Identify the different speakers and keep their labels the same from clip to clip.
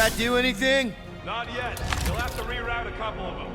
Speaker 1: that do anything?
Speaker 2: Not yet. You'll have to reroute a couple of them.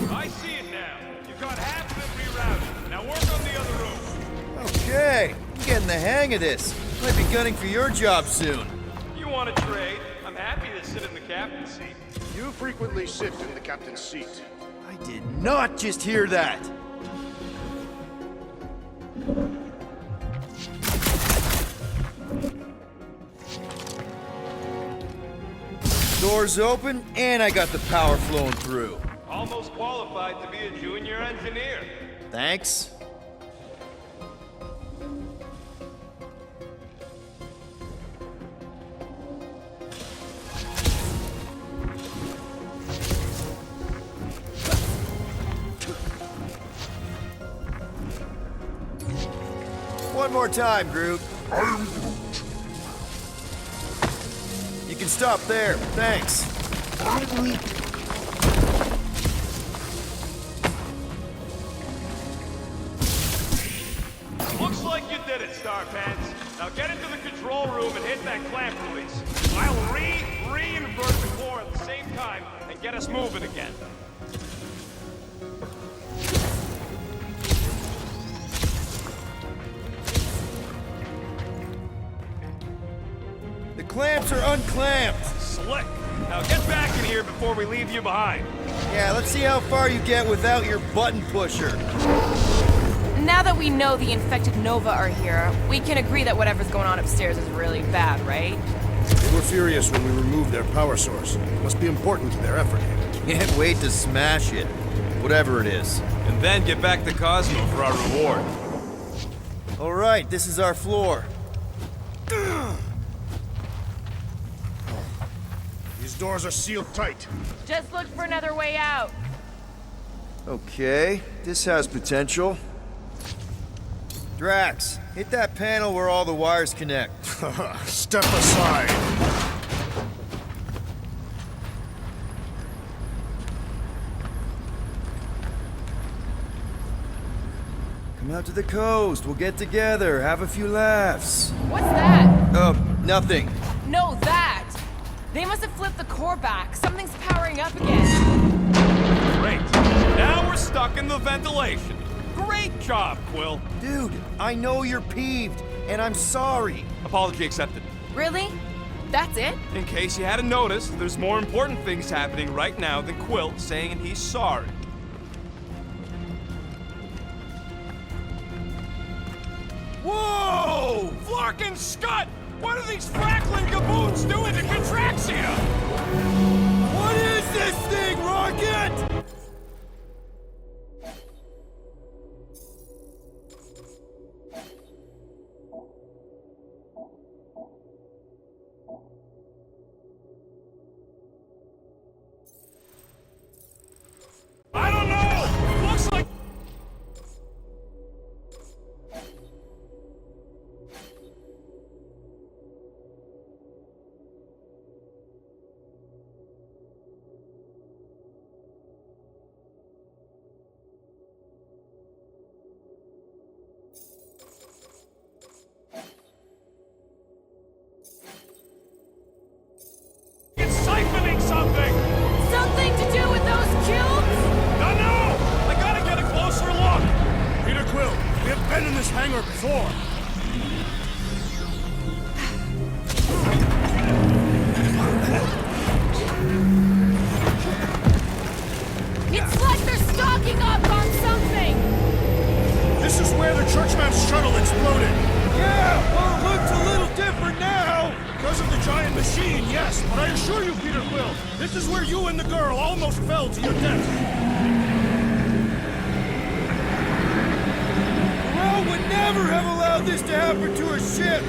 Speaker 2: I see it now. You've got half of it rerouted. Now work on the other room.
Speaker 1: Okay, I'm getting the hang of this. Might be gunning for your job soon.
Speaker 2: You want to trade? I'm happy to sit in the captain's seat.
Speaker 3: You frequently sit in the captain's seat.
Speaker 1: I did not just hear that. Doors open, and I got the power flowing through.
Speaker 2: Almost qualified to be a junior engineer.
Speaker 1: Thanks. One more time, Groot. You can stop there. Thanks.
Speaker 2: Looks like you did it, Star Pants. Now get into the control room and hit that clamp release. I'll re-invert the core at the same time and get us moving again.
Speaker 1: The clamps are unclamped.
Speaker 2: Slick. Now get back in here before we leave you behind.
Speaker 1: Yeah, let's see how far you get without your button pusher.
Speaker 4: Now that we know the infected Nova are here, we can agree that whatever's going on upstairs is really bad, right?
Speaker 3: They were furious when we removed their power source. It must be important to their effort.
Speaker 1: Can't wait to smash it. Whatever it is.
Speaker 2: And then get back to Cosmo for our reward.
Speaker 1: All right, this is our floor.
Speaker 3: These doors are sealed tight.
Speaker 4: Just look for another way out.
Speaker 1: Okay, this has potential. Drax, hit that panel where all the wires connect.
Speaker 3: Step aside.
Speaker 1: Come out to the coast, we'll get together, have a few laughs.
Speaker 4: What's that?
Speaker 1: Nothing.
Speaker 4: No, that! They must have flipped the core back. Something's powering up again.
Speaker 2: Great. Now we're stuck in the ventilation. Great job, Quill.
Speaker 1: Dude, I know you're peeved, and I'm sorry.
Speaker 2: Apology accepted.
Speaker 4: Really? That's it?
Speaker 2: In case you hadn't noticed, there's more important things happening right now than Quill saying he's sorry. Whoa! Flark and Scud! What are these frackling gaboons doing to Contraxia?
Speaker 1: What is this thing, Rocket?
Speaker 2: I don't know! Looks like... It's siphoning something!
Speaker 4: Something to do with those cubes?
Speaker 2: No! I gotta get a closer look!
Speaker 3: Peter Quill, we have been in this hangar before.
Speaker 4: It's like they're stocking up on something!
Speaker 3: This is where Yes, but I assure you, Peter Quill, this is where you and the girl almost fell to your death.
Speaker 1: Corral would never have allowed this to happen to her ship!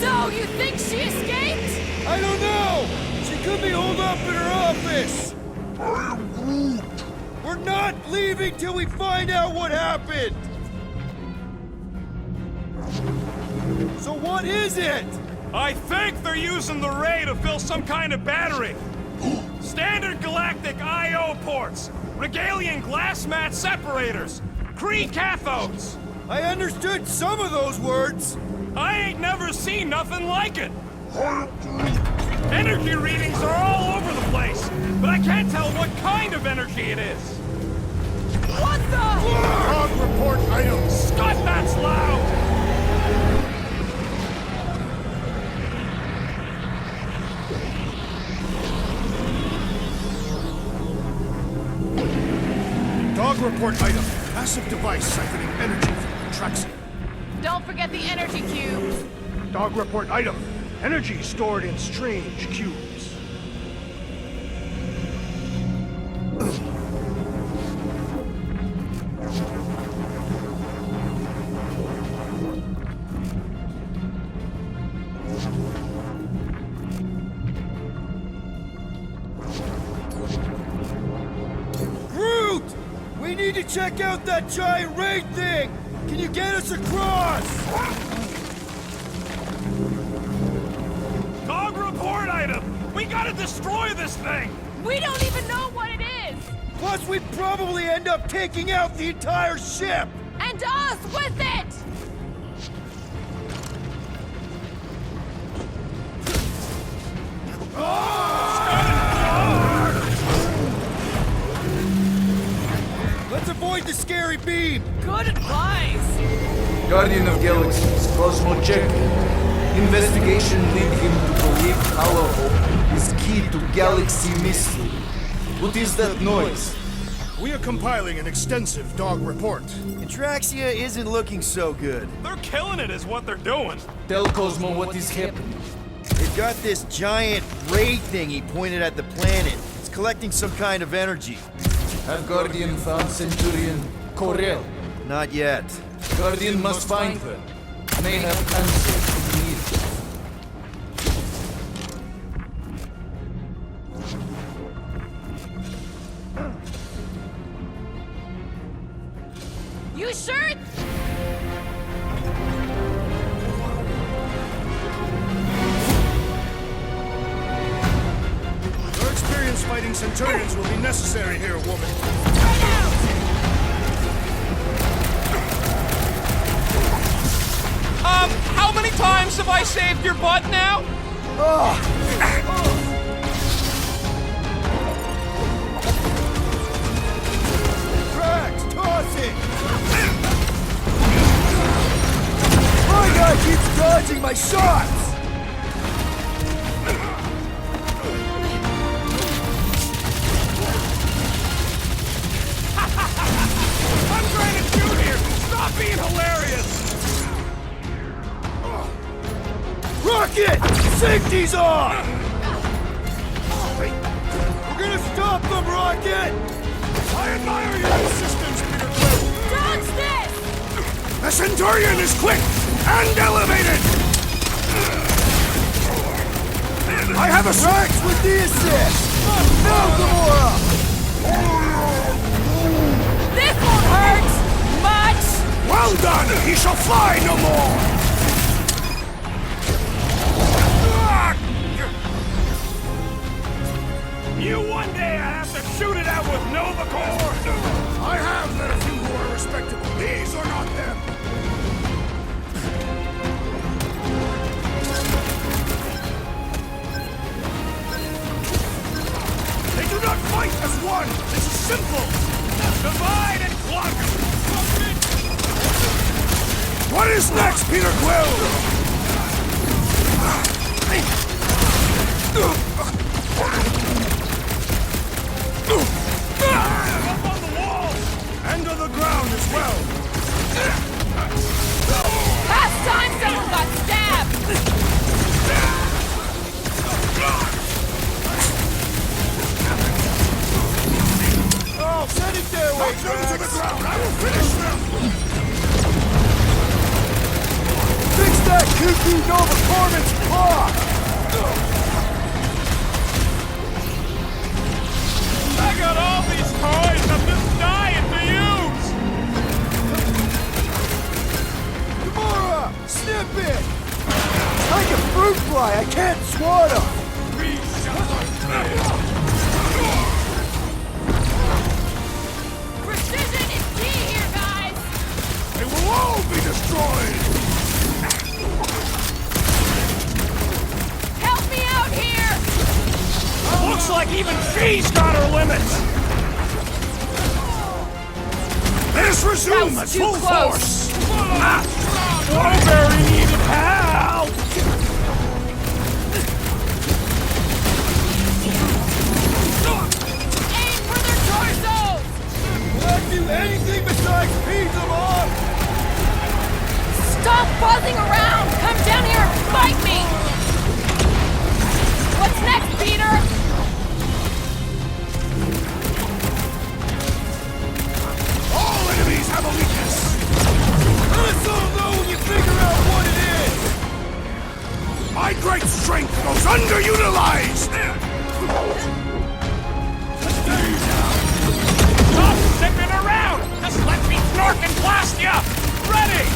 Speaker 4: So, you think she escaped?
Speaker 1: I don't know! She could be holed up in her office! We're not leaving till we find out what happened! So what is it?
Speaker 2: I think they're using the ray to fill some kind of battery. Standard galactic I.O. ports, Regalian glass mat separators, Kree cathodes.
Speaker 1: I understood some of those words.
Speaker 2: I ain't never seen nothing like it. Energy readings are all over the place, but I can't tell what kind of energy it is.
Speaker 4: What the?
Speaker 3: Log report items.
Speaker 2: Scott, that's loud!
Speaker 3: Dog report item. Passive device siphoning energy from Traxia.
Speaker 4: Don't forget the energy cubes.
Speaker 3: Dog report item. Energy stored in strange cubes.
Speaker 1: Groot! We need to check out that giant ray thing! Can you get us across?
Speaker 2: Dog report item! We gotta destroy this thing!
Speaker 4: We don't even know what it is!
Speaker 1: Plus, we'd probably end up taking out the entire ship!
Speaker 4: And us with it!
Speaker 1: Let's avoid the scary beam!
Speaker 4: Good advice!
Speaker 5: Guardian of Galaxies, Cosmo Check. Investigation lead him to believe Hollow Hope is key to galaxy mystery. What is that noise?
Speaker 3: We are compiling an extensive dog report.
Speaker 1: Atraxia isn't looking so good.
Speaker 2: They're killing it is what they're doing.
Speaker 5: Tell Cosmo what is happening.
Speaker 1: They've got this giant ray thing he pointed at the planet. It's collecting some kind of energy.
Speaker 5: Have Guardian found Centurion Corel?
Speaker 1: Not yet.
Speaker 5: Guardian must find her. May have answers to need.
Speaker 4: You sure?
Speaker 3: Your experience fighting Centurions will be necessary here, woman.
Speaker 2: How many times have I saved your butt now?
Speaker 1: Drax, toss it! My guy keeps dodging my shots!
Speaker 2: I'm trying to shoot here! Stop being hilarious!
Speaker 1: Rocket! Safety's on! We're gonna stop them, Rocket!
Speaker 3: I admire your systems, Peter Quill.
Speaker 4: Dodge this!
Speaker 3: The Centurion is quick and elevated! I have a
Speaker 1: Drax with the assist! Now, Gamora!
Speaker 4: This won't hurt much!
Speaker 3: Well done! He shall fly no more!
Speaker 2: You one day have to shoot it out with Nova Corps!
Speaker 3: I have met a few who are respectable. These are not them. They do not fight as one. This is simple.
Speaker 2: Divide and conquer!
Speaker 3: What is next, Peter Quill?
Speaker 2: Up on the wall!
Speaker 3: And on the ground as well.
Speaker 4: Last time someone got stabbed!
Speaker 1: Cuckoo Nova Corpsman's claw!
Speaker 2: I got all these toys I'm just dying to use!
Speaker 1: Gamora! Snip it! It's like a fruit fly, I can't swat him!
Speaker 4: Precision is key here, guys!
Speaker 3: They will all be destroyed!
Speaker 4: Help me out here!
Speaker 2: Looks like even she's got her limits!
Speaker 3: Let us resume
Speaker 4: That
Speaker 3: at
Speaker 4: was too
Speaker 3: full
Speaker 4: close.
Speaker 3: force!
Speaker 2: Strawberry needed help!
Speaker 4: Aim for their torsos!
Speaker 1: Will I do anything besides beat them off?
Speaker 4: Stop buzzing around! Come down here and fight me! What's next, Peter?
Speaker 3: All enemies have a weakness!
Speaker 1: Let us all know when you figure out what it is!
Speaker 3: My great strength goes underutilized!
Speaker 2: Stop zipping around! Just let me snork and blast ya! Ready!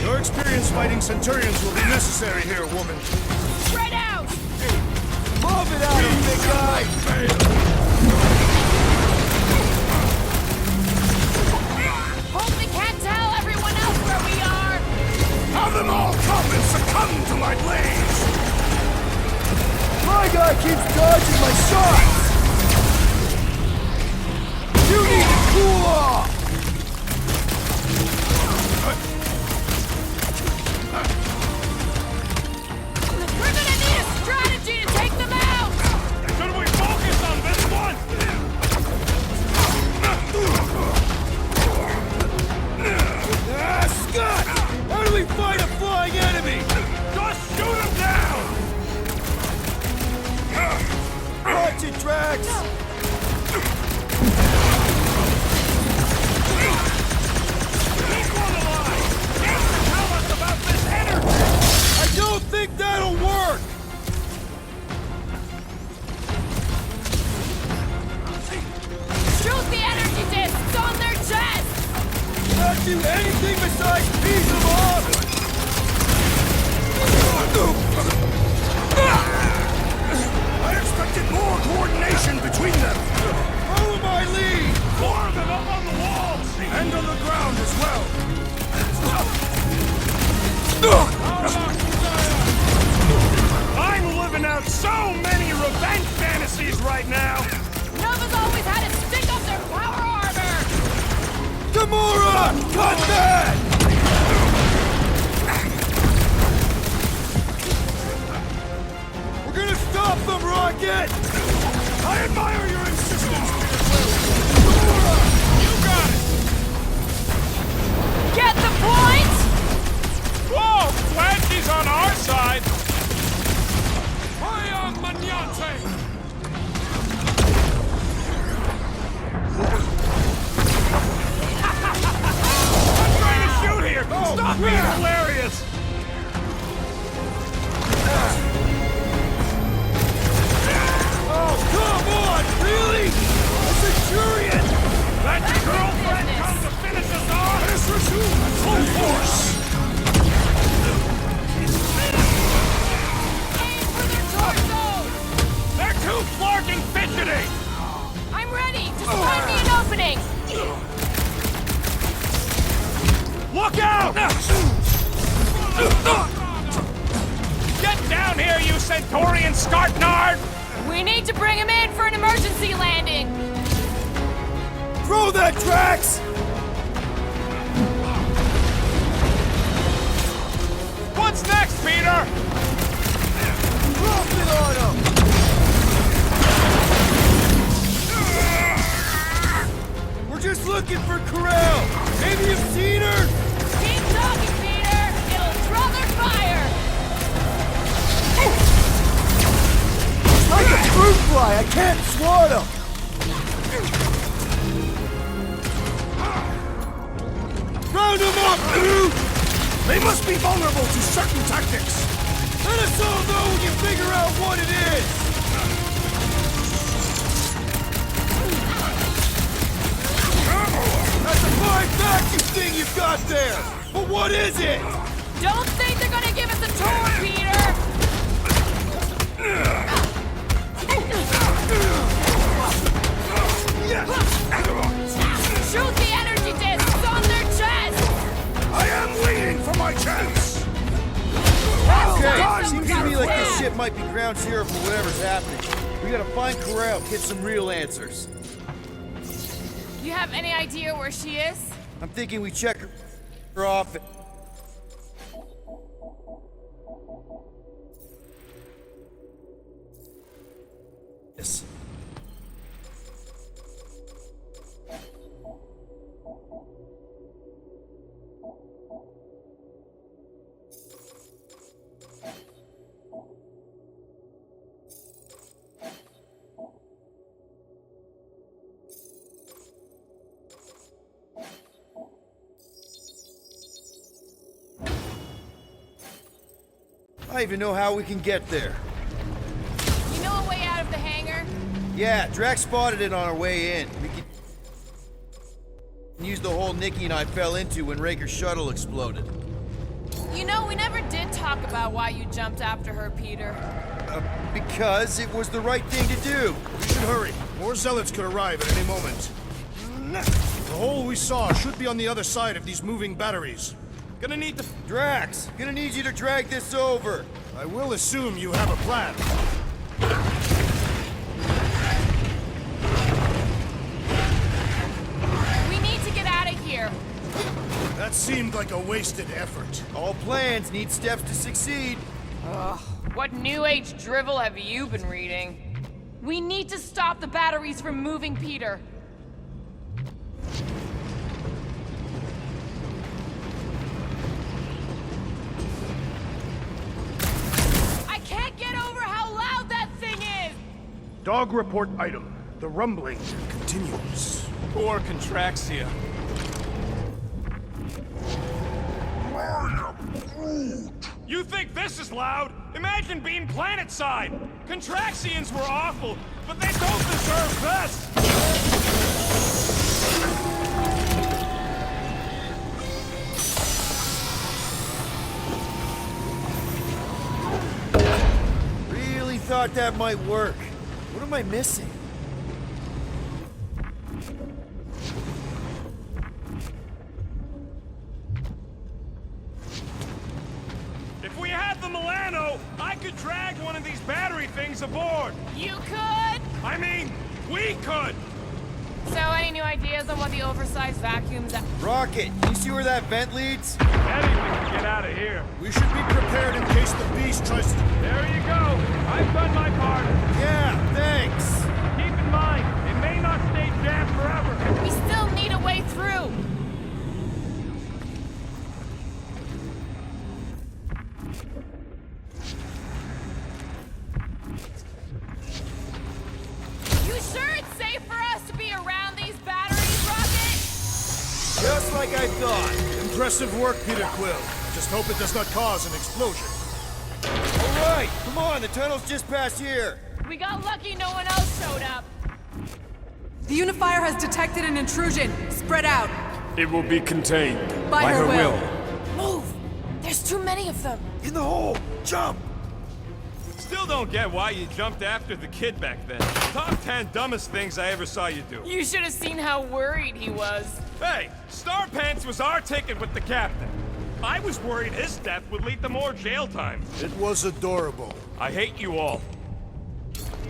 Speaker 3: Your experience fighting Centurions will be necessary here, woman.
Speaker 4: Spread out!
Speaker 1: Move it out, big guy!
Speaker 4: Hope they can't tell everyone else where we are!
Speaker 3: Have them all come and succumb to my blaze!
Speaker 1: My guy keeps dodging my shots! You need to cool off!
Speaker 4: We're gonna need a strategy to take them out!
Speaker 2: Should we focus on this one?
Speaker 1: Ah, Scott! How do we fight a flying enemy?
Speaker 2: Just shoot him down!
Speaker 1: Watch it, Drax!
Speaker 2: Keep on the line! Get to tell us about this energy!
Speaker 1: I don't think that'll work!
Speaker 4: Shoot the energy discs on their chest!
Speaker 1: Not do anything besides beat them off!
Speaker 3: I expected more coordination between them!
Speaker 1: Follow my lead!
Speaker 2: More of them up on the walls!
Speaker 3: And on the ground as well!
Speaker 2: I'm living out so many revenge fantasies right now!
Speaker 4: Nova's always had a stick up their power armor!
Speaker 1: Gamora! Cut that! We're gonna stop them, Rocket!
Speaker 3: I admire your insistence,
Speaker 1: Gamora!
Speaker 2: You got it!
Speaker 4: Get the point?
Speaker 2: Whoa! Glad she's on our side! Fire Magnate! I'm trying to shoot here! Stop being hilarious!
Speaker 1: Oh, come on! Really? A Centurion!
Speaker 2: That your girlfriend come to finish us off?
Speaker 3: Let us resume at full force!
Speaker 2: down here, you Centaurian Scartnard!
Speaker 4: We need to bring him in for an emergency landing!
Speaker 1: Throw that, Drax!
Speaker 2: What's next, Peter?
Speaker 1: Drop it on him! We're just looking for Corel! Maybe you've seen her?
Speaker 4: Keep talking, Peter! It'll draw their fire!
Speaker 1: Like a fruit fly, I can't swat him! Round him up, dude!
Speaker 3: They must be vulnerable to certain tactics.
Speaker 1: Let us all know when you figure out what it is! That's a fine vacuum thing you've got there! But what is it?
Speaker 4: Don't think they're gonna give us a tour, Peter! Shoot the energy discs on their chest!
Speaker 3: I am waiting for my chance.
Speaker 1: Okay, seems to me like this ship might be ground zero for whatever's happening. We gotta find Corel, get some real answers.
Speaker 4: You have any idea where she is?
Speaker 1: I'm thinking we check her off. Yes. I don't even know how we can get there.
Speaker 4: You know a way out of the hangar?
Speaker 1: Yeah, Drax spotted it on our way in. We can use the hole Nikki and I fell into when Raker's shuttle exploded.
Speaker 4: You know, we never did talk about why you jumped after her, Peter.
Speaker 1: Because it was the right thing to do.
Speaker 3: We should hurry. More zealots could arrive at any moment. The hole we saw should be on the other side of these moving batteries.
Speaker 2: Gonna need to...
Speaker 1: Drax, gonna need you to drag this over.
Speaker 3: I will assume you have a plan.
Speaker 4: We need to get out of here.
Speaker 3: That seemed like a wasted effort.
Speaker 1: All plans need steps to succeed.
Speaker 4: What new age drivel have you been reading? We need to stop the batteries from moving, Peter. I can't get over how loud that thing is!
Speaker 3: Dog report item. The rumbling continues.
Speaker 2: Poor Contraxia. You think this is loud? Imagine being planet-side! Contraxians were awful, but they don't deserve this!
Speaker 1: Really thought that might work. What am I missing?
Speaker 2: If we had the Milano, I could drag one of these battery things aboard!
Speaker 4: You could!
Speaker 2: I mean, we could!
Speaker 4: So, any new ideas on what the oversized vacuums are?
Speaker 1: Rocket, you see where that vent leads?
Speaker 2: Anything to get out of here.
Speaker 3: We should be prepared in case the beast tries to...
Speaker 2: There you go. I've done my part.
Speaker 1: Yeah, thanks.
Speaker 2: Keep in mind, it may not stay jammed forever.
Speaker 4: We still need a way through! You sure it's safe for us to be around these batteries, Rocket?
Speaker 1: Just like I thought.
Speaker 3: Impressive work, Peter Quill. Just hope it does not cause an explosion.
Speaker 1: All right, come on, the tunnel's just past here.
Speaker 4: We got lucky no one else showed up.
Speaker 6: The Unifier has detected an intrusion. Spread out.
Speaker 7: It will be contained.
Speaker 6: By her will.
Speaker 4: Move! There's too many of them.
Speaker 1: In the hole, jump!
Speaker 2: Still don't get why you jumped after the kid back then. Top 10 dumbest things I ever saw you do.
Speaker 4: You should have seen how worried he was.
Speaker 2: Hey, Star Pants was our ticket with the captain. I was worried his death would lead to more jail time.
Speaker 3: It was adorable.
Speaker 2: I hate you all.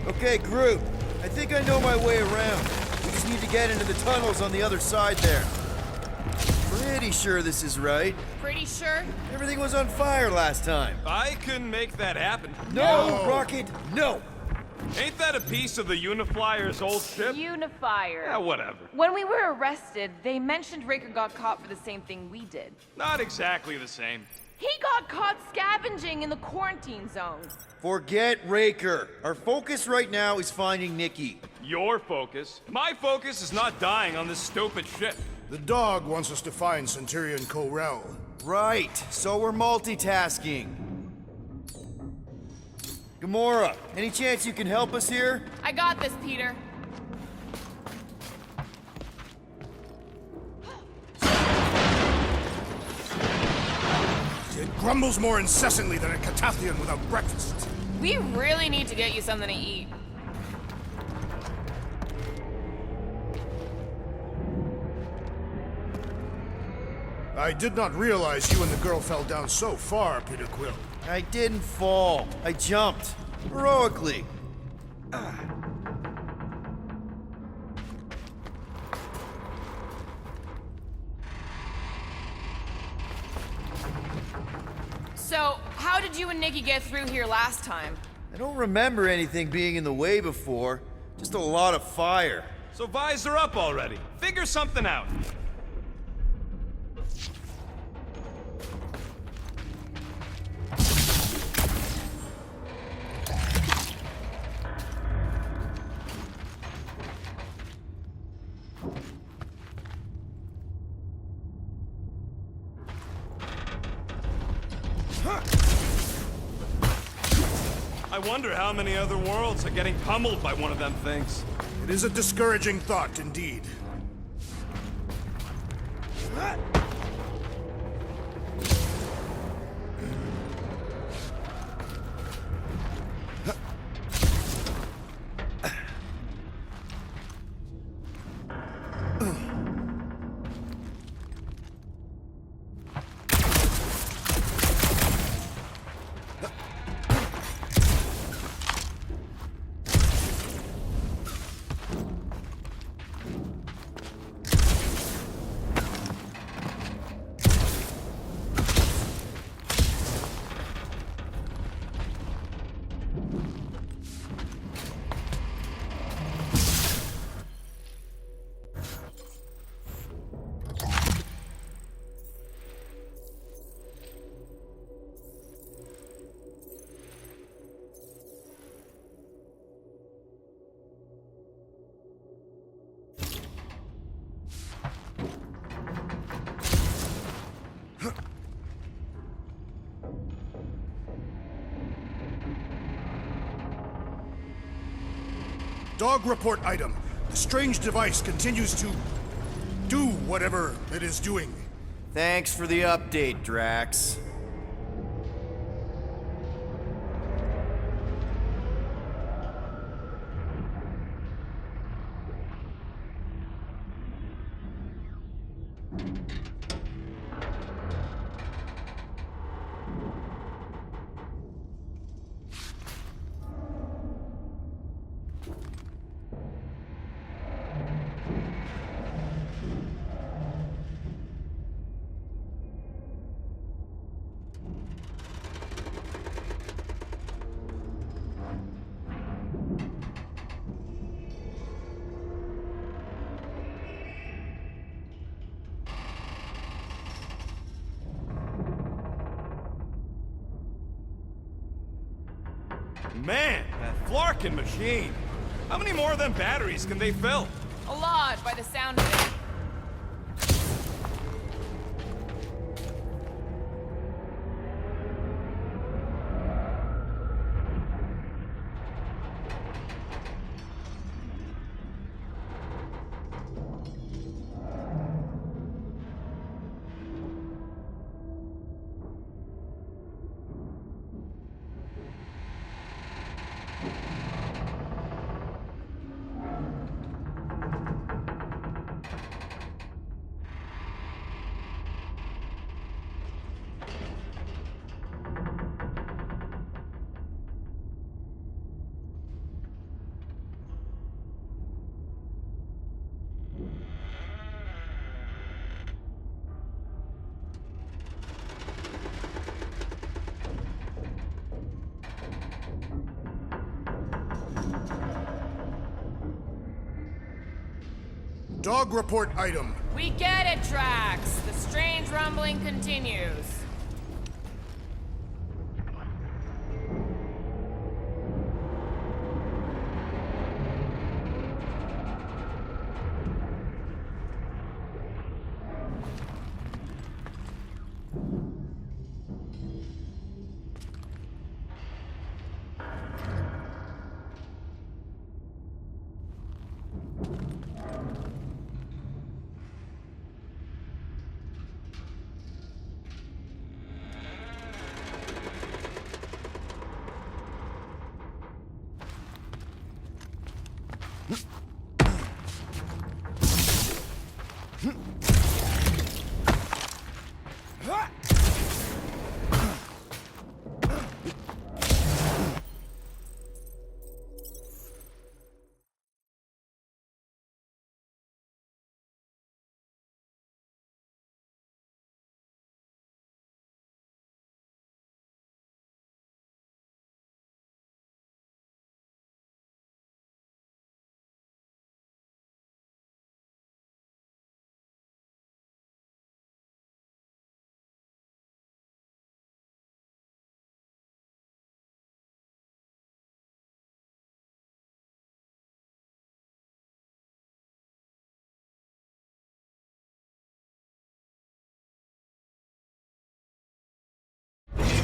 Speaker 1: Okay, group. I think I know my way around. We just need to get into the tunnels on the other side there. Pretty sure this is right.
Speaker 4: Pretty sure?
Speaker 1: Everything was on fire last time.
Speaker 2: I can make that happen.
Speaker 1: No, Rocket, no!
Speaker 2: Ain't that a piece of the Uniflyer's old ship?
Speaker 4: Unifier.
Speaker 2: Yeah, whatever.
Speaker 4: When we were arrested, they mentioned Raker got caught for the same thing we did.
Speaker 2: Not exactly the same.
Speaker 4: He got caught scavenging in the quarantine zone.
Speaker 1: Forget Raker. Our focus right now is finding Nikki.
Speaker 2: Your focus. My focus is not dying on this stupid ship.
Speaker 3: The dog wants us to find Centurion Corell.
Speaker 1: Right, so we're multitasking. Gamora, any chance you can help us here?
Speaker 4: I got this, Peter.
Speaker 3: It grumbles more incessantly than a Catathian without breakfast.
Speaker 4: We really need to get you something to eat.
Speaker 3: I did not realize you and the girl fell down so far, Peter Quill.
Speaker 1: I didn't fall. I jumped. Heroically.
Speaker 4: So, how did you and Nikki get through here last time?
Speaker 1: I don't remember anything being in the way before. Just a lot of fire.
Speaker 2: So visor up already. Figure something out. I wonder how many other worlds are getting pummeled by one of them things.
Speaker 3: It is a discouraging thought, indeed. Dog report item. The strange device continues to do whatever it is doing.
Speaker 1: Thanks for the update, Drax.
Speaker 2: Man, that Flarkin machine. How many more of them batteries can they fill?
Speaker 4: A lot, by the sound of it.
Speaker 3: Dog report item.
Speaker 4: We get it, Drax. The strange rumbling continues.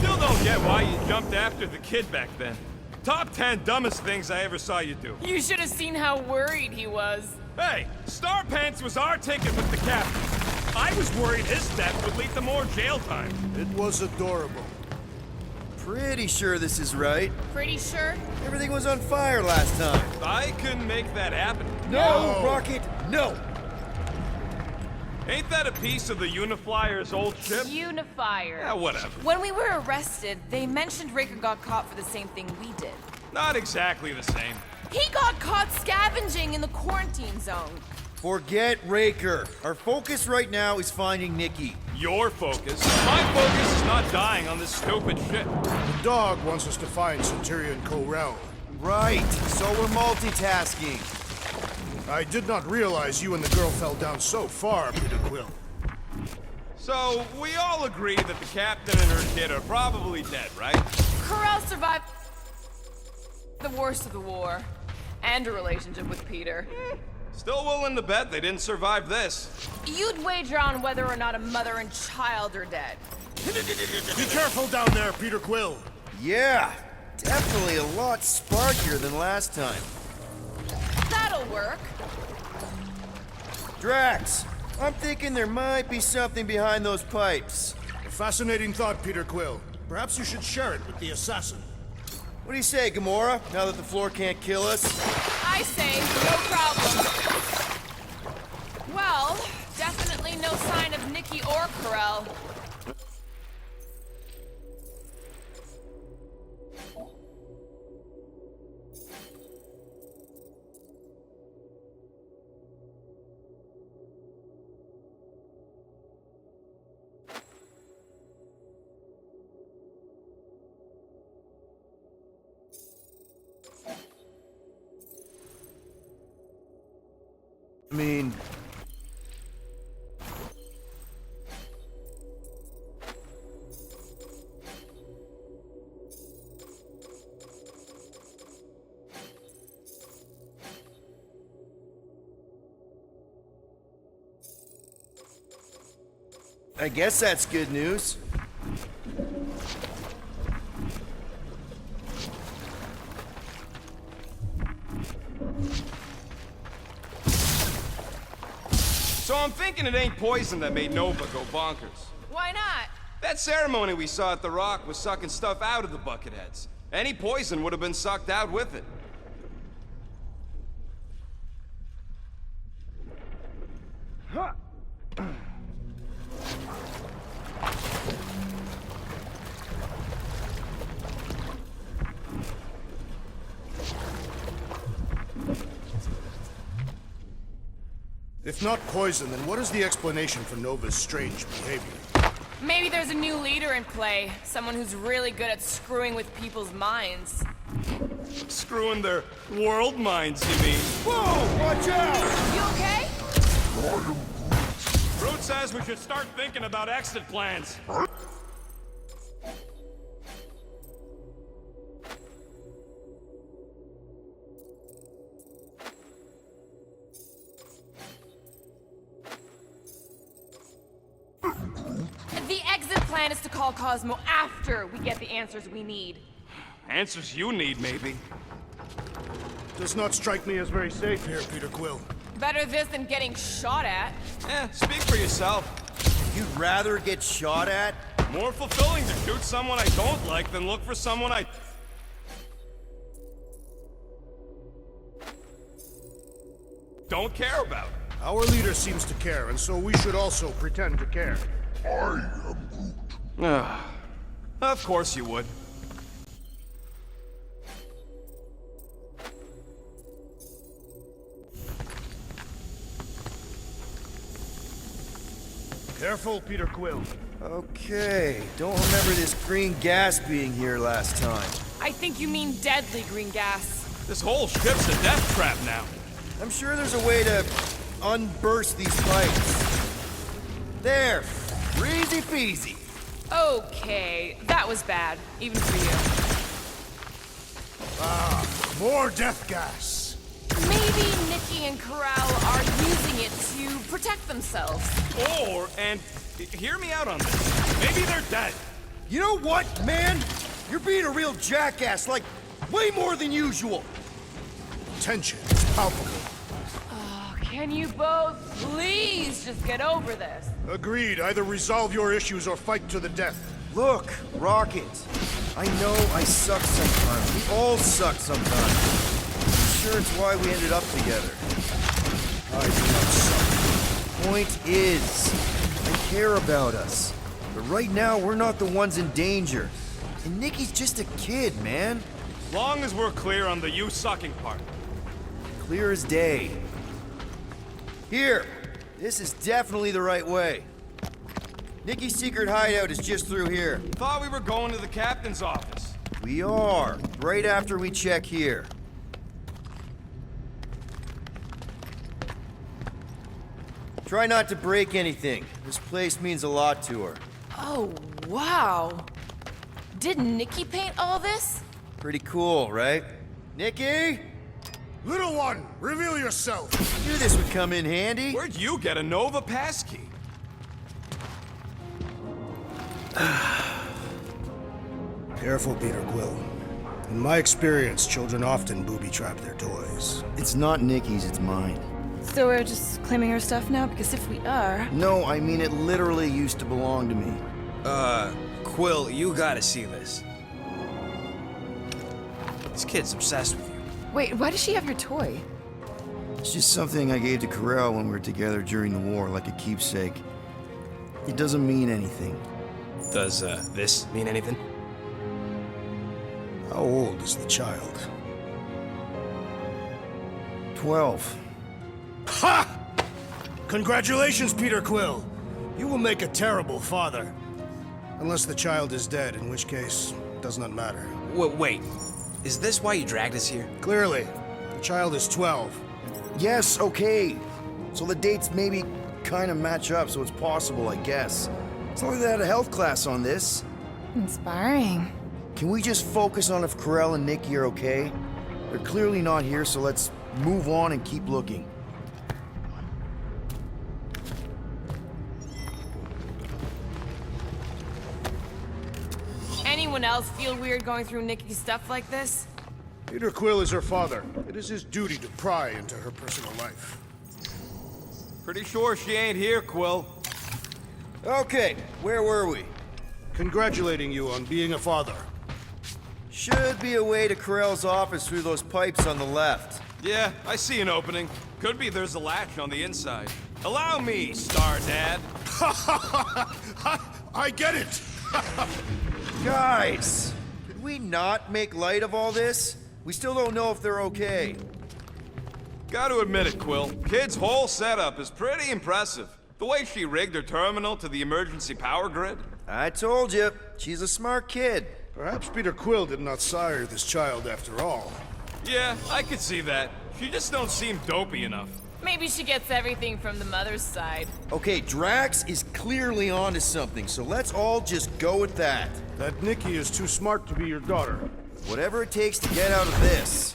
Speaker 2: Still don't get why you jumped after the kid back then. Top 10 dumbest things I ever saw you do.
Speaker 4: You should have seen how worried he was.
Speaker 2: Hey, Star Pants was our ticket with the captain. I was worried his death would lead to more jail time.
Speaker 3: It was adorable.
Speaker 1: Pretty sure this is right.
Speaker 4: Pretty sure?
Speaker 1: Everything was on fire last time.
Speaker 2: I couldn't make that happen.
Speaker 1: No, Rocket, no!
Speaker 2: Ain't that a piece of the Uniflyer's old ship?
Speaker 4: Unifier.
Speaker 2: Yeah, whatever.
Speaker 4: When we were arrested, they mentioned Raker got caught for the same thing we did.
Speaker 2: Not exactly the same.
Speaker 4: He got caught scavenging in the quarantine zone.
Speaker 1: Forget Raker. Our focus right now is finding Nikki.
Speaker 2: Your focus. My focus is not dying on this stupid shit.
Speaker 3: The dog wants us to find Centurion Ko-Rel.
Speaker 1: Right, so we're multitasking.
Speaker 3: I did not realize you and the girl fell down so far, Peter Quill.
Speaker 2: So, we all agree that the captain and her kid are probably dead, right?
Speaker 4: Corel survived the worst of the war, and a relationship with Peter.
Speaker 2: Still willing to bet they didn't survive this.
Speaker 4: You'd wager on whether or not a mother and child are dead.
Speaker 3: Be careful down there, Peter Quill.
Speaker 1: Yeah, definitely a lot sparkier than last time.
Speaker 4: That'll work.
Speaker 1: Drax, I'm thinking there might be something behind those pipes.
Speaker 3: A fascinating thought, Peter Quill. Perhaps you should share it with the assassin.
Speaker 1: What do you say, Gamora, now that the floor can't kill us?
Speaker 4: I say, no problem. Well, definitely no sign of Nikki or Corel.
Speaker 1: I mean... I guess that's good news.
Speaker 2: So I'm thinking it ain't poison that made Nova go bonkers.
Speaker 4: Why not?
Speaker 2: That ceremony we saw at the Rock was sucking stuff out of the Bucketheads. Any poison would have been sucked out with it.
Speaker 3: If not poison, then what is the explanation for Nova's strange behavior?
Speaker 4: Maybe there's a new leader in play. Someone who's really good at screwing with people's minds.
Speaker 2: Screwing their world minds, you mean?
Speaker 1: Whoa! Watch out!
Speaker 4: You okay?
Speaker 2: Groot says we should start thinking about exit plans.
Speaker 4: The exit plan is to call Cosmo after we get the answers we need.
Speaker 2: Answers you need, maybe.
Speaker 3: Does not strike me as very safe here, Peter Quill.
Speaker 4: Better this than getting shot at.
Speaker 2: Speak for yourself.
Speaker 1: You'd rather get shot at?
Speaker 2: More fulfilling to shoot someone I don't like than look for someone I... don't care about.
Speaker 3: Our leader seems to care, and so we should also pretend to care.
Speaker 2: Of course you would.
Speaker 3: Careful, Peter Quill.
Speaker 1: Okay, don't remember this green gas being here last time.
Speaker 4: I think you mean deadly green gas.
Speaker 2: This whole ship's a death trap now.
Speaker 1: I'm sure there's a way to unburst these pipes. There, easy peasy.
Speaker 4: Okay, that was bad, even for you.
Speaker 3: More death gas.
Speaker 4: Maybe Nikki and Corral are using it to protect themselves.
Speaker 2: Hear me out on this. Maybe they're dead.
Speaker 1: You know what, man? You're being a real jackass, like, way more than usual.
Speaker 3: Tension is palpable.
Speaker 4: Can you both please just get over this?
Speaker 3: Agreed. Either resolve your issues or fight to the death.
Speaker 1: Look, Rocket. I know I suck sometimes. We all suck sometimes. I'm sure it's why we ended up together. I do not suck. Point is, I care about us. But right now, we're not the ones in danger. And Nikki's just a kid, man.
Speaker 2: Long as we're clear on the you sucking part.
Speaker 1: Clear as day. Here, this is definitely the right way. Nikki's secret hideout is just through here.
Speaker 2: Thought we were going to the captain's office.
Speaker 1: We are, right after we check here. Try not to break anything. This place means a lot to her.
Speaker 4: Oh, wow. Did Nikki paint all this?
Speaker 1: Pretty cool, right? Nikki?
Speaker 3: Little one, reveal yourself.
Speaker 1: Knew this would come in handy.
Speaker 2: Where'd you get a Nova passkey?
Speaker 3: Careful, Peter Quill. In my experience, children often booby-trap their toys.
Speaker 1: It's not Nikki's, it's mine.
Speaker 8: So we're just claiming her stuff now? Because if we are...
Speaker 1: No, I mean it literally used to belong to me.
Speaker 9: Quill, you gotta see this. This kid's obsessed with you.
Speaker 8: Wait, why does she have your toy?
Speaker 1: It's just something I gave to Corral when we were together during the war, like a keepsake. It doesn't mean anything.
Speaker 9: Does, this mean anything?
Speaker 3: How old is the child?
Speaker 1: 12.
Speaker 3: Ha! Congratulations, Peter Quill. You will make a terrible father. Unless the child is dead, in which case, it does not matter.
Speaker 9: Wait. Is this why you dragged us here?
Speaker 3: Clearly, the child is 12.
Speaker 1: Yes, okay. So the dates maybe kind of match up, so it's possible, I guess. It's not like they had a health class on this.
Speaker 8: Inspiring.
Speaker 1: Can we just focus on if Corral and Nikki are okay? They're clearly not here, so let's move on and keep looking.
Speaker 4: Anyone else feel weird going through Nikki's stuff like this?
Speaker 3: Peter Quill is her father. It is his duty to pry into her personal life.
Speaker 2: Pretty sure she ain't here, Quill.
Speaker 1: Okay, where were we?
Speaker 3: Congratulating you on being a father.
Speaker 1: Should be a way to Corral's office through those pipes on the left.
Speaker 2: Yeah, I see an opening. Could be there's a latch on the inside. Allow me, Star Dad.
Speaker 3: I get it!
Speaker 1: Guys, could we not make light of all this? We still don't know if they're okay.
Speaker 2: Gotta admit it, Quill. Kid's whole setup is pretty impressive. The way she rigged her terminal to the emergency power grid.
Speaker 1: I told you, she's a smart kid.
Speaker 3: Perhaps Peter Quill did not sire this child after all.
Speaker 2: Yeah, I could see that. She just don't seem dopey enough.
Speaker 4: Maybe she gets everything from the mother's side.
Speaker 1: Okay, Drax is clearly onto something, so let's all just go with that.
Speaker 3: That Nikki is too smart to be your daughter.
Speaker 1: Whatever it takes to get out of this.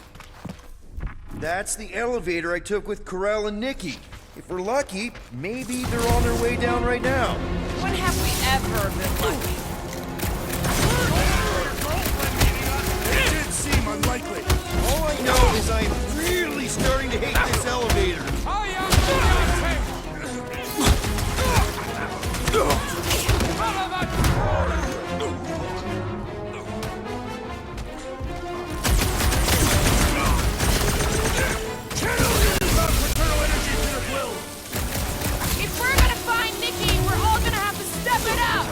Speaker 1: That's the elevator I took with Corell and Nikki. If we're lucky, maybe they're on their way down right now.
Speaker 4: When have we ever been lucky?
Speaker 3: It did seem unlikely.
Speaker 1: All I know is I'm really starting to hate this elevator.
Speaker 4: If we're gonna find Nikki, we're all gonna have to step it up!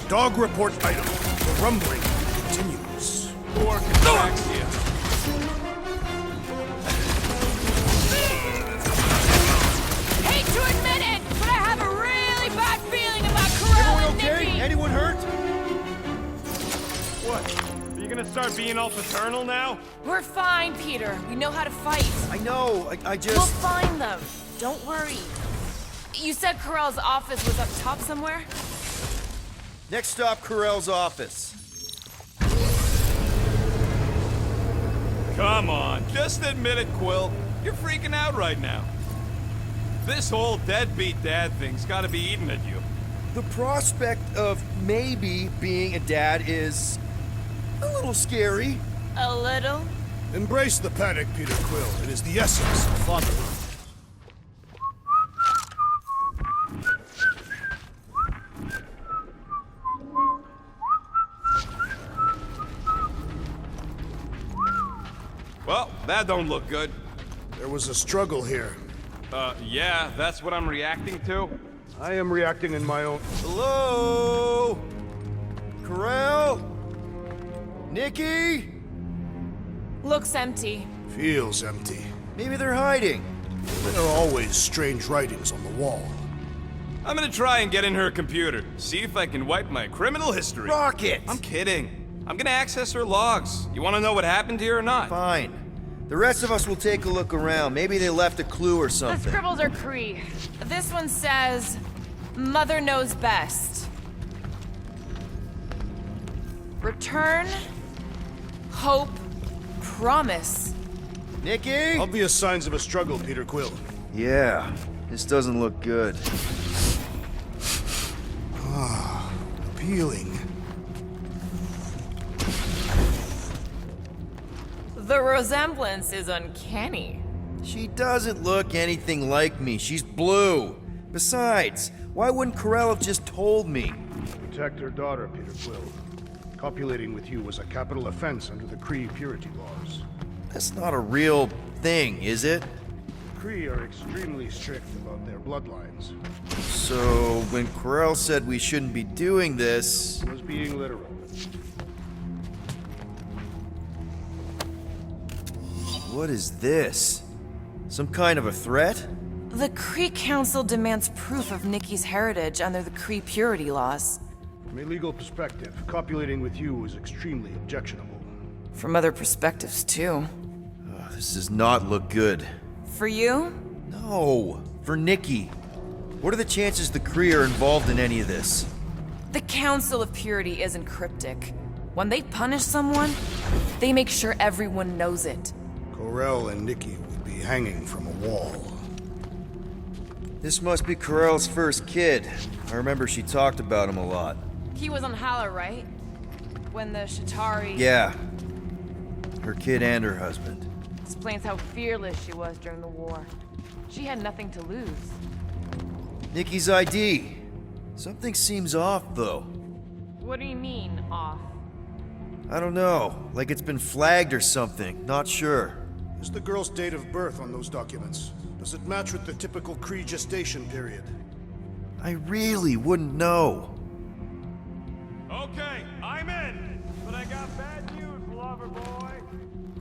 Speaker 3: Dog report item. The rumbling continues.
Speaker 4: Hate to admit it, but I have a really bad feeling about Corell and
Speaker 1: Okay,
Speaker 4: Nikki!
Speaker 1: anyone hurt?
Speaker 2: What? Are you gonna start being all paternal now?
Speaker 4: We're fine, Peter. We know how to fight.
Speaker 1: I know, I just...
Speaker 4: We'll find them. Don't worry. You said Corell's office was up top somewhere?
Speaker 1: Next stop, Corell's office.
Speaker 2: Come on, just admit it, Quill. You're freaking out right now. This whole deadbeat dad thing's gotta be eating at you.
Speaker 1: The prospect of maybe being a dad is a little scary.
Speaker 4: A little?
Speaker 3: Embrace the panic, Peter Quill. It is the essence of fatherhood.
Speaker 2: Well, that don't look good.
Speaker 3: There was a struggle here.
Speaker 2: Yeah, that's what I'm reacting to.
Speaker 3: I am reacting in my own...
Speaker 1: Hello? Corell? Nikki?
Speaker 4: Looks empty.
Speaker 3: Feels empty.
Speaker 1: Maybe they're hiding.
Speaker 3: There are always strange writings on the wall.
Speaker 2: I'm gonna try and get in her computer, see if I can wipe my criminal history.
Speaker 1: Rocket!
Speaker 2: I'm kidding. I'm gonna access her logs. You wanna know what happened here or not?
Speaker 1: Fine. The rest of us will take a look around. Maybe they left a clue or
Speaker 4: The
Speaker 1: something.
Speaker 4: scribbles are Kree. This one says, Mother knows best. Return, hope, promise.
Speaker 1: Nikki?
Speaker 3: Obvious signs of a struggle, Peter Quill.
Speaker 1: Yeah, this doesn't look good.
Speaker 3: Appealing.
Speaker 4: The resemblance is uncanny.
Speaker 1: She doesn't look anything like me. She's blue. Besides, why wouldn't Corell have just told me?
Speaker 3: Protect her daughter, Peter Quill. Copulating with you was a capital offense under the Kree purity laws.
Speaker 1: That's not a real thing, is it?
Speaker 3: Kree are extremely strict about their bloodlines.
Speaker 1: So, when Corell said we shouldn't be doing this...
Speaker 3: He was being literal.
Speaker 1: What is this? Some kind of a threat?
Speaker 4: The Kree Council demands proof of Nikki's heritage under the Kree purity laws.
Speaker 3: From a legal perspective, copulating with you is extremely objectionable.
Speaker 4: From other perspectives, too.
Speaker 1: This does not look good.
Speaker 4: For you?
Speaker 1: No, for Nikki. What are the chances the Kree are involved in any of this?
Speaker 4: The Council of Purity isn't cryptic. When they punish someone, they make sure everyone knows it.
Speaker 3: Corell and Nikki would be hanging from a wall.
Speaker 1: This must be Corell's first kid. I remember she talked about him a lot.
Speaker 4: He was on Hala, right? When the Shatari...
Speaker 1: Yeah. Her kid and her husband.
Speaker 4: Explains how fearless she was during the war. She had nothing to lose.
Speaker 1: Nikki's ID. Something seems off, though.
Speaker 4: What do you mean, off?
Speaker 1: I don't know. Like it's been flagged or something. Not sure.
Speaker 3: Is the girl's date of birth on those documents? Does it match with the typical Kree gestation period?
Speaker 1: I really wouldn't know.
Speaker 2: Okay, I'm in. But I got bad news, lover boy.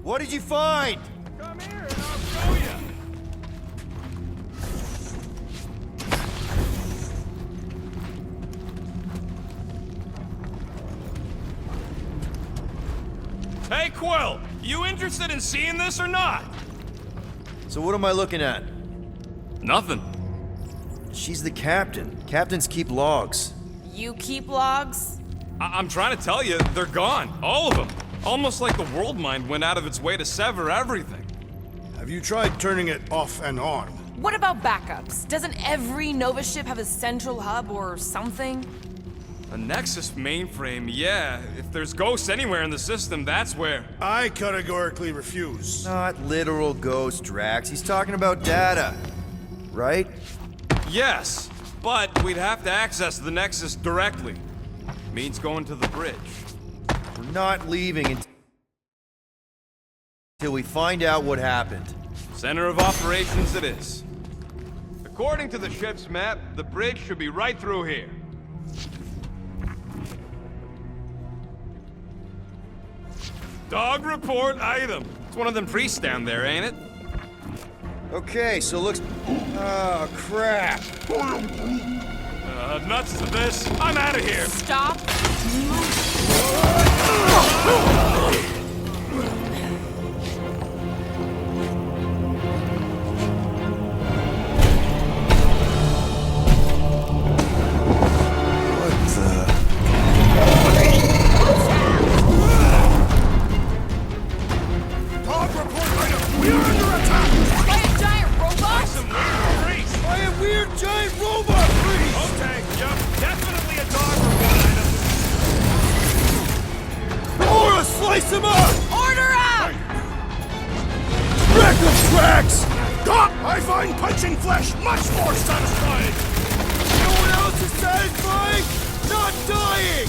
Speaker 1: What did you find?
Speaker 2: Come here and I'll show you. Quill, you interested in seeing this or not?
Speaker 1: So what am I looking at?
Speaker 2: Nothing.
Speaker 1: She's the captain. Captains keep logs.
Speaker 4: You keep logs?
Speaker 2: I'm trying to tell you, they're gone. All of them. Almost like the world mind went out of its way to sever everything.
Speaker 3: Have you tried turning it off and on?
Speaker 4: What about backups? Doesn't every Nova ship have a central hub or something?
Speaker 2: A Nexus mainframe, yeah. If there's ghosts anywhere in the system, that's where.
Speaker 3: I categorically refuse.
Speaker 1: Not literal ghost, Drax. He's talking about data. Right?
Speaker 2: Yes, but we'd have to access the Nexus directly. Means going to the bridge.
Speaker 1: We're not leaving until we find out what happened.
Speaker 2: Center of operations it is. According to the ship's map, the bridge should be right through here. Dog report item. It's one of them priests down there, ain't it?
Speaker 1: Okay, so looks... Oh, crap.
Speaker 2: Nuts to this. I'm out of here.
Speaker 4: Stop.
Speaker 3: Dog report item! We are under attack!
Speaker 4: By a giant robot?
Speaker 2: Some weird priests.
Speaker 1: By a weird giant robot priest!
Speaker 2: Okay, yup. Definitely a dog report item.
Speaker 1: Gamora, slice him up!
Speaker 4: Order up!
Speaker 1: Wreck him, Drax!
Speaker 3: I find punching flesh much more satisfying!
Speaker 1: No one else is satisfying? Not dying!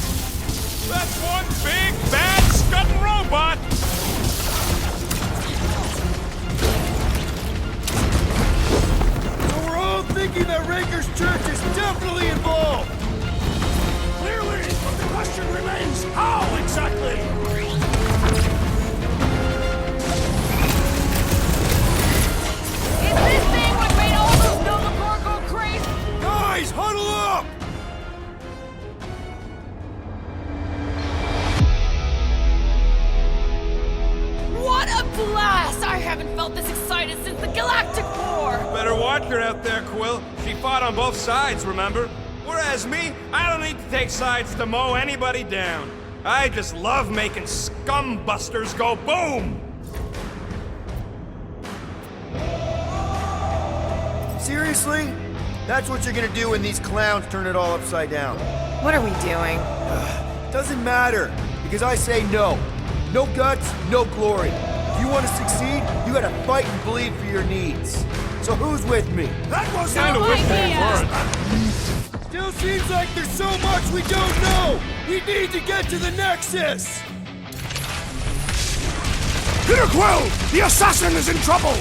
Speaker 2: That's one big, bad, scudding robot!
Speaker 1: So we're all thinking that Raker's Church is definitely involved!
Speaker 3: Clearly, but the question remains, how exactly?
Speaker 4: Is this thing what made all those Nova Corps go crazy?
Speaker 1: Guys, huddle up!
Speaker 4: What a blast! I haven't felt this excited since the Galactic War!
Speaker 2: Better watch her out there, Quill. She fought on both sides, remember? Whereas me, I don't need to take sides to mow anybody down. I just love making scumbusters go boom!
Speaker 1: Seriously? That's what you're gonna do when these clowns turn it all upside down.
Speaker 4: What are we doing?
Speaker 1: Doesn't matter, because I say no. No guts, no glory. If you want to succeed, you gotta fight and bleed for your needs. So who's with me?
Speaker 3: That was
Speaker 2: Kinda wish they weren't.
Speaker 1: Still seems like there's so much we don't know! We need to get to the Nexus!
Speaker 3: Peter Quill! The assassin is in trouble!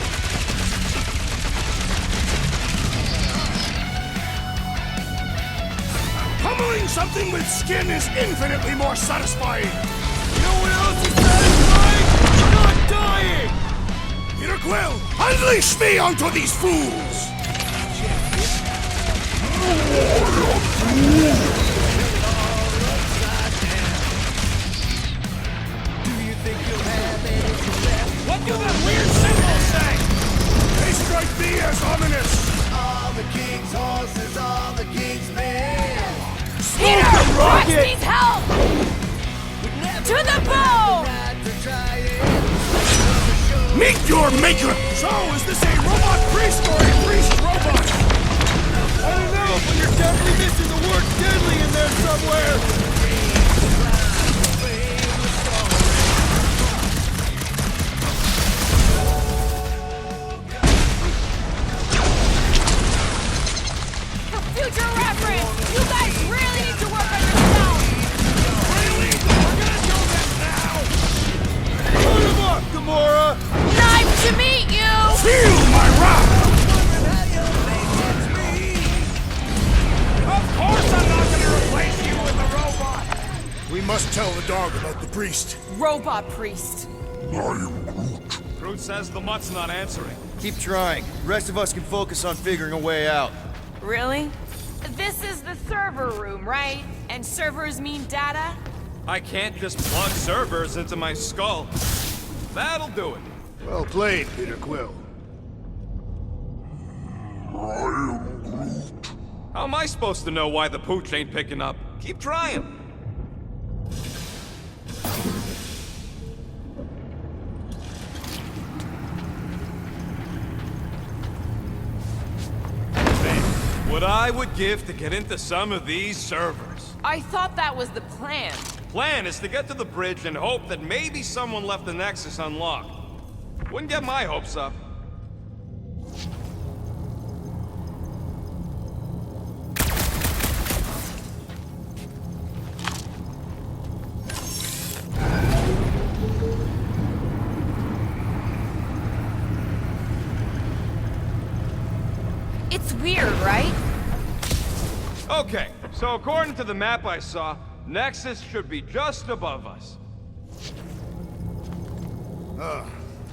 Speaker 3: Pummeling something with skin is infinitely more satisfying!
Speaker 1: No one else is satisfied? Not dying!
Speaker 3: Peter Quill, unleash me onto these fools!
Speaker 2: What do that weird symbol say?
Speaker 3: They strike me as ominous!
Speaker 1: All the king's horses, all the king's men!
Speaker 4: Peter! Drax
Speaker 1: rocket!
Speaker 4: needs help! To the bow!
Speaker 3: Meet your maker! So, is this a robot priest or a priest robot?
Speaker 1: I don't know, but you're definitely missing the word deadly in there somewhere!
Speaker 4: For future reference, you guys really need to work on yourself!
Speaker 2: Really? We're gonna do this now!
Speaker 1: Put him up, Gamora!
Speaker 4: Nice to meet you!
Speaker 3: Feel my wrath!
Speaker 2: Of course I'm not gonna replace you with a robot!
Speaker 3: We must tell the dog about the priest.
Speaker 4: Robot priest.
Speaker 2: Groot says the mutt's not answering.
Speaker 1: Keep trying. The rest of us can focus on figuring a way out.
Speaker 4: Really? This is the server room, right? And servers mean data?
Speaker 2: I can't just plug servers into my skull. That'll do it.
Speaker 3: Well played, Peter Quill.
Speaker 2: How am I supposed to know why the pooch ain't picking up? Keep trying. What I would give to get into some of these servers.
Speaker 4: I thought that was the plan.
Speaker 2: Plan is to get to the bridge and hope that maybe someone left the Nexus unlocked. Wouldn't get my hopes up.
Speaker 4: It's weird, right?
Speaker 2: Okay, so according to the map I saw, Nexus should be just above us.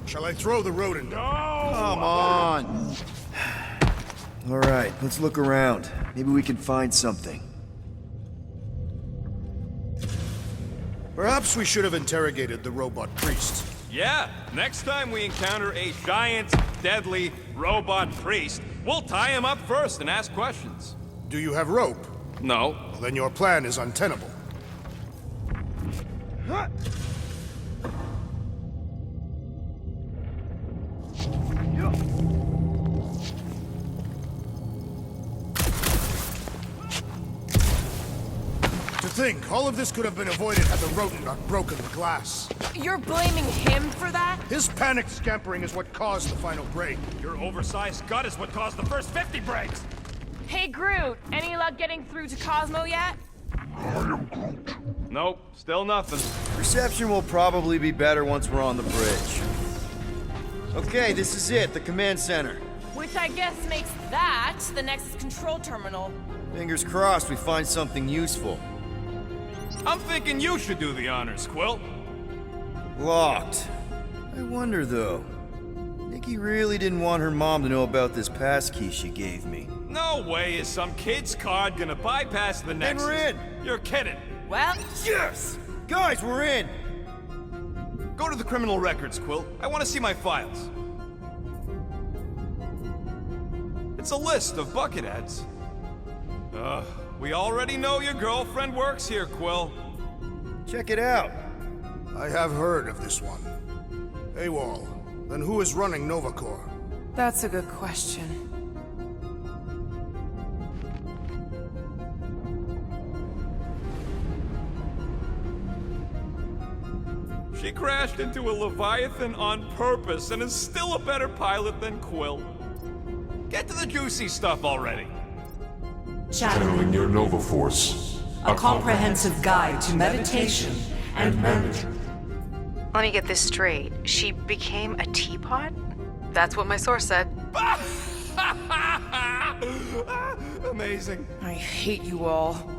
Speaker 3: Shall I throw the rodent?
Speaker 1: Come on! Alright, let's look around. Maybe we can find something.
Speaker 3: Perhaps we should have interrogated the robot priest.
Speaker 2: Yeah, next time we encounter a giant, deadly robot priest, we'll tie him up first and ask questions.
Speaker 3: Do you have rope?
Speaker 2: No.
Speaker 3: Well, then your plan is untenable. To think, all of this could have been avoided had the rodent not broken the glass.
Speaker 4: You're blaming him for that?
Speaker 3: His panicked scampering is what caused the final break.
Speaker 2: Your oversized gut is what caused the first 50 breaks!
Speaker 4: Hey, Groot, any luck getting through to Cosmo yet?
Speaker 2: Nope, still nothing.
Speaker 1: Reception will probably be better once we're on the bridge. Okay, this is it, the command center.
Speaker 4: Which I guess makes that the Nexus control terminal.
Speaker 1: Fingers crossed we find something useful.
Speaker 2: I'm thinking you should do the honors, Quill.
Speaker 1: Locked. I wonder, though. Nikki really didn't want her mom to know about this passkey she gave me.
Speaker 2: No way is some kid's card gonna bypass the Nexus.
Speaker 1: we're in.
Speaker 2: You're kidding.
Speaker 4: Well,
Speaker 1: Yes! Guys, we're in!
Speaker 2: Go to the criminal records, Quill. I want to see my files. It's a list of bucketheads. We already know your girlfriend works here, Quill.
Speaker 1: Check it out.
Speaker 3: I have heard of this one. AWOL. Then who is running Nova Corps?
Speaker 6: That's a good question.
Speaker 2: She crashed into a Leviathan on purpose and is still a better pilot than Quill. Get to the juicy stuff already.
Speaker 7: Channeling your Nova Force.
Speaker 10: A comprehensive guide to meditation and management.
Speaker 11: Let me get this straight. She became a teapot? That's what my source said.
Speaker 2: Amazing.
Speaker 4: I hate you all.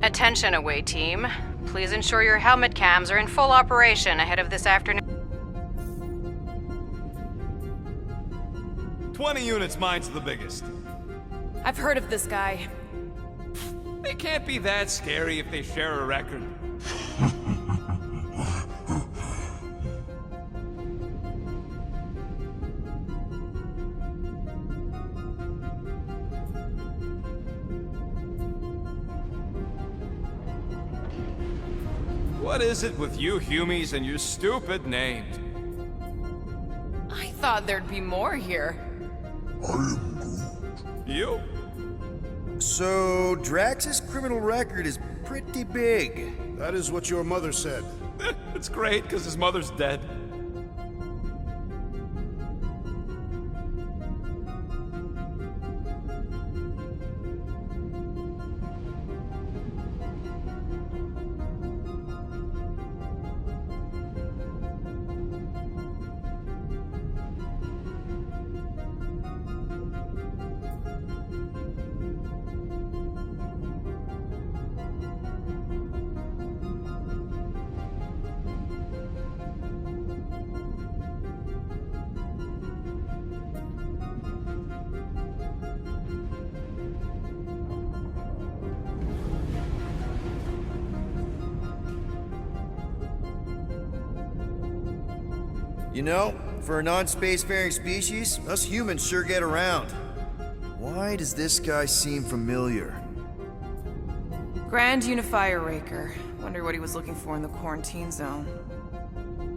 Speaker 11: Attention, away team. Please ensure your helmet cams are in full operation ahead of this afternoon.
Speaker 2: 20 units, mine's the biggest.
Speaker 4: I've heard of this guy.
Speaker 2: They can't be that scary if they share a record. What is it with you Humies and your stupid names?
Speaker 4: I thought there'd be more here.
Speaker 2: You?
Speaker 1: So, Drax's criminal record is pretty big.
Speaker 3: That is what your mother said.
Speaker 2: It's great, because his mother's dead.
Speaker 1: You know, for a non-spacefaring species, us humans sure get around. Why does this guy seem familiar?
Speaker 4: Grand Unifier Raker. Wonder what he was looking for in the quarantine zone.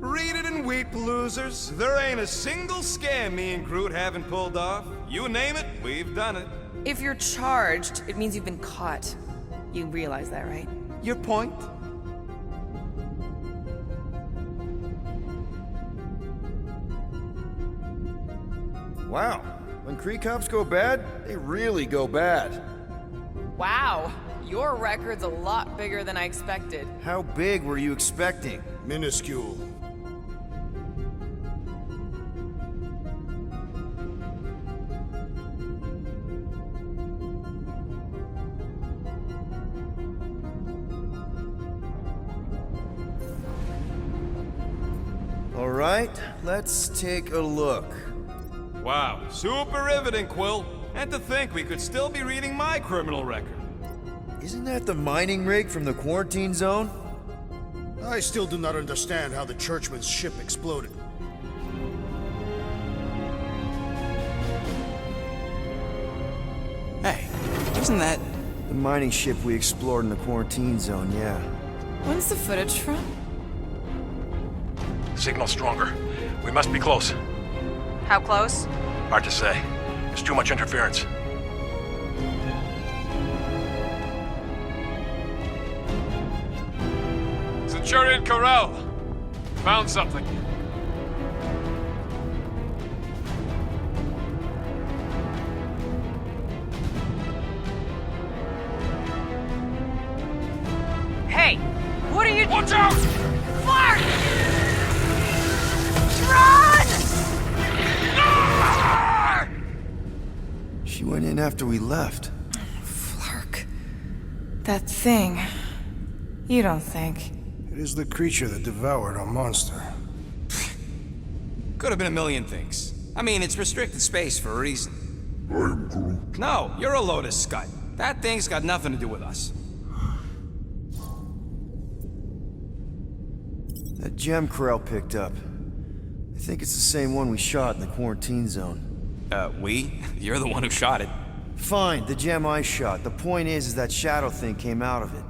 Speaker 2: Read it in Wheat Losers. There ain't a single scam me and Groot haven't pulled off. You name it, we've done it.
Speaker 4: If you're charged, it means you've been caught. You realize that, right?
Speaker 2: Your point?
Speaker 1: Wow, when Kree cops go bad, they really go bad.
Speaker 4: Wow, your record's a lot bigger than I expected.
Speaker 1: How big were you expecting?
Speaker 3: Minuscule.
Speaker 1: All right, let's take a look.
Speaker 2: Wow, super riveting, Quill. And to think we could still be reading my criminal record.
Speaker 1: Isn't that the mining rig from the quarantine zone?
Speaker 3: I still do not understand how the Churchman's ship exploded.
Speaker 9: Hey, isn't that...
Speaker 1: The mining ship we explored in the quarantine zone, yeah.
Speaker 4: When's the footage from?
Speaker 12: Signal stronger. We must be close.
Speaker 11: How close?
Speaker 12: Hard to say. There's too much interference.
Speaker 7: Centurion Corral! Found something.
Speaker 11: Hey! What are you—
Speaker 7: Watch out!
Speaker 11: Clark! Run!
Speaker 1: She went in after we left.
Speaker 4: Flark. That thing. You don't think?
Speaker 3: It is the creature that devoured our monster.
Speaker 9: Could have been a million things. I mean, it's restricted space for a reason.
Speaker 7: I'm Groot.
Speaker 9: No, you're a Lotus Scud. That thing's got nothing to do with us.
Speaker 1: That gem Corell picked up. I think it's the same one we shot in the quarantine zone.
Speaker 9: We? You're the one who shot it.
Speaker 1: Fine, the gem I shot. The point is that shadow thing came out of it.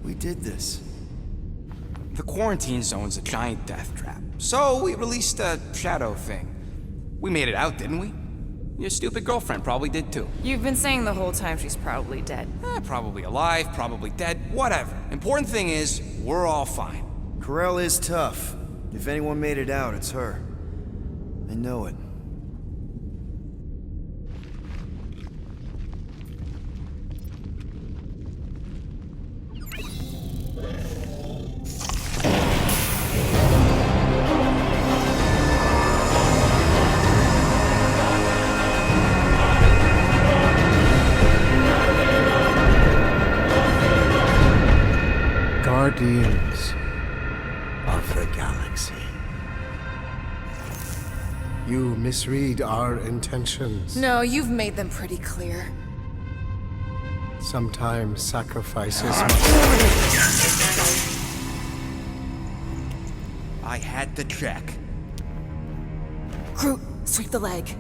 Speaker 1: We did this.
Speaker 9: The quarantine zone's a giant death trap. So we released a shadow thing. We made it out, didn't we? Your stupid girlfriend probably did too.
Speaker 4: You've been saying the whole time she's probably dead.
Speaker 9: Probably alive, probably dead, whatever. Important thing is, we're all fine.
Speaker 1: Corell is tough. If anyone made it out, it's her. I know it.
Speaker 3: Guardians of the Galaxy. You misread our intentions.
Speaker 4: No, you've made them pretty clear.
Speaker 3: Sometimes sacrifices
Speaker 9: I had to check.
Speaker 4: Groot, sweep the leg.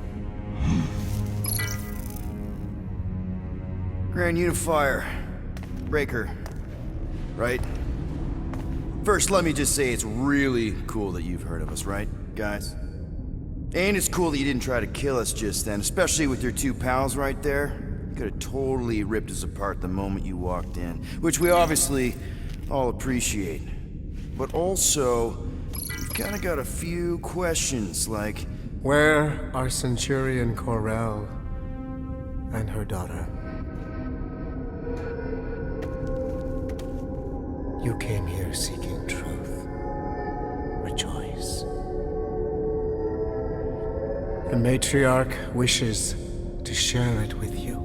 Speaker 1: Grand Unifier. Breaker. Right? First, let me just say it's really cool that you've heard of us, right, guys? And it's cool that you didn't try to kill us just then, especially with your two pals right there. You could have totally ripped us apart the moment you walked in, which we obviously all appreciate. But also, we've kind of got a few questions, like...
Speaker 3: Where are Centurion Corell and her daughter? You came here seeking truth. Rejoice. The matriarch wishes to share it with you.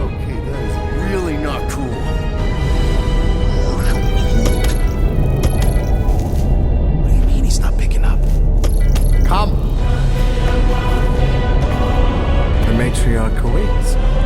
Speaker 1: Okay, that is really not cool.
Speaker 9: What do you mean he's not picking up?
Speaker 3: Come!
Speaker 13: patriarch awaits.